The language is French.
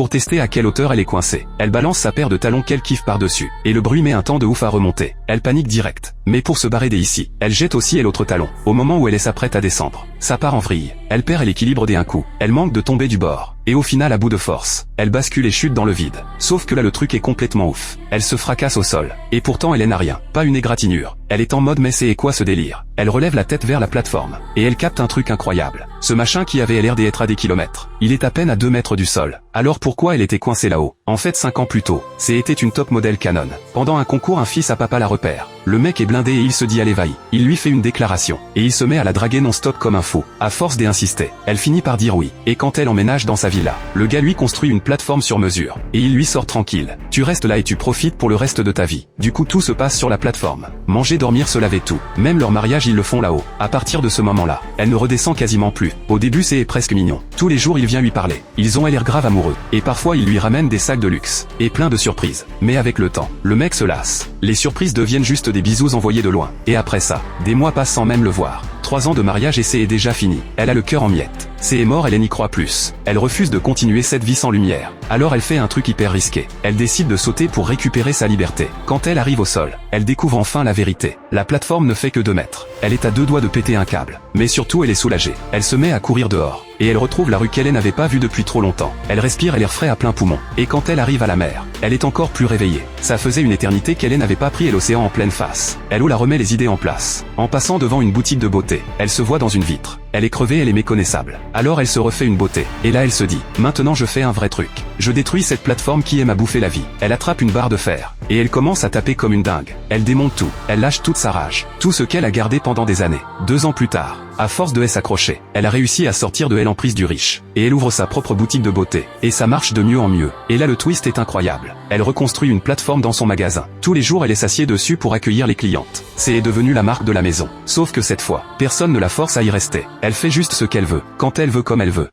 pour tester à quelle hauteur elle est coincée. Elle balance sa paire de talons qu'elle kiffe par-dessus, et le bruit met un temps de ouf à remonter. Elle panique direct. Mais pour se barrer d'ici, elle jette aussi elle l'autre talon. Au moment où elle s'apprête à descendre, ça part en vrille. Elle perd l'équilibre d'un coup. Elle manque de tomber du bord. Et au final à bout de force, elle bascule et chute dans le vide. Sauf que là le truc est complètement ouf. Elle se fracasse au sol. Et pourtant elle n'a rien. Pas une égratignure. Elle est en mode mais c'est quoi ce délire? Elle relève la tête vers la plateforme. Et elle capte un truc incroyable. Ce machin qui avait l'air d'être à des kilomètres. Il est à peine à 2 mètres du sol. Alors pourquoi elle était coincée là-haut? En fait 5 ans plus tôt, c'était une top modèle Canon. Pendant un concours un fils à papa la repère. Le mec est blindé et il se dit à l'éveil. Il lui fait une déclaration. Et il se met à la draguer non-stop comme un fou. À force d'insister, elle finit par dire oui. Et quand elle emménage dans sa villa, le gars lui construit une plateforme sur mesure. Et il lui sort tranquille. Tu restes là et tu profites pour le reste de ta vie. Du coup tout se passe sur la plateforme. Manger, dormir, se laver, tout. Même leur mariage ils le font là-haut. À partir de ce moment-là, elle ne redescend quasiment plus. Au début c'est presque mignon. Tous les jours il vient lui parler. Ils ont l'air grave amoureux. Et parfois il lui ramène des sacs de luxe. Et plein de surprises. Mais avec le temps, le mec se lasse. Les surprises deviennent juste des bisous envoyés de loin. Et après ça, des mois passent sans même le voir. 3 ans de mariage et c'est déjà fini. Elle a le cœur en miettes. C'est mort, elle n'y croit plus. Elle refuse de continuer cette vie sans lumière. Alors elle fait un truc hyper risqué. Elle décide de sauter pour récupérer sa liberté. Quand elle arrive au sol, elle découvre enfin la vérité. La plateforme ne fait que 2 mètres. Elle est à 2 doigts de péter un câble. Mais surtout elle est soulagée. Elle se met à courir dehors. Et elle retrouve la rue qu'elle n'avait pas vue depuis trop longtemps. Elle respire l'air frais à plein poumon. Et quand elle arrive à la mer, elle est encore plus réveillée. Ça faisait une éternité qu'elle n'avait pas pris l'océan en pleine face. Elle la remet les idées en place. En passant devant une boutique de beauté, elle se voit dans une vitre. Elle est crevée, elle est méconnaissable. Alors elle se refait une beauté. Et là elle se dit, maintenant je fais un vrai truc. Je détruis cette plateforme qui aime à bouffer la vie. Elle attrape une barre de fer. Et elle commence à taper comme une dingue. Elle démonte tout. Elle lâche toute sa rage. Tout ce qu'elle a gardé pendant des années. 2 ans plus tard, à force de s'accrocher, elle a réussi à sortir de l'emprise du riche. Et elle ouvre sa propre boutique de beauté. Et ça marche de mieux en mieux. Et là le twist est incroyable. Elle reconstruit une plateforme dans son magasin. Tous les jours elle s'assied dessus pour accueillir les clientes. C'est devenu la marque de la maison. Sauf que cette fois, personne ne la force à y rester. Elle fait juste ce qu'elle veut, quand elle veut, comme elle veut.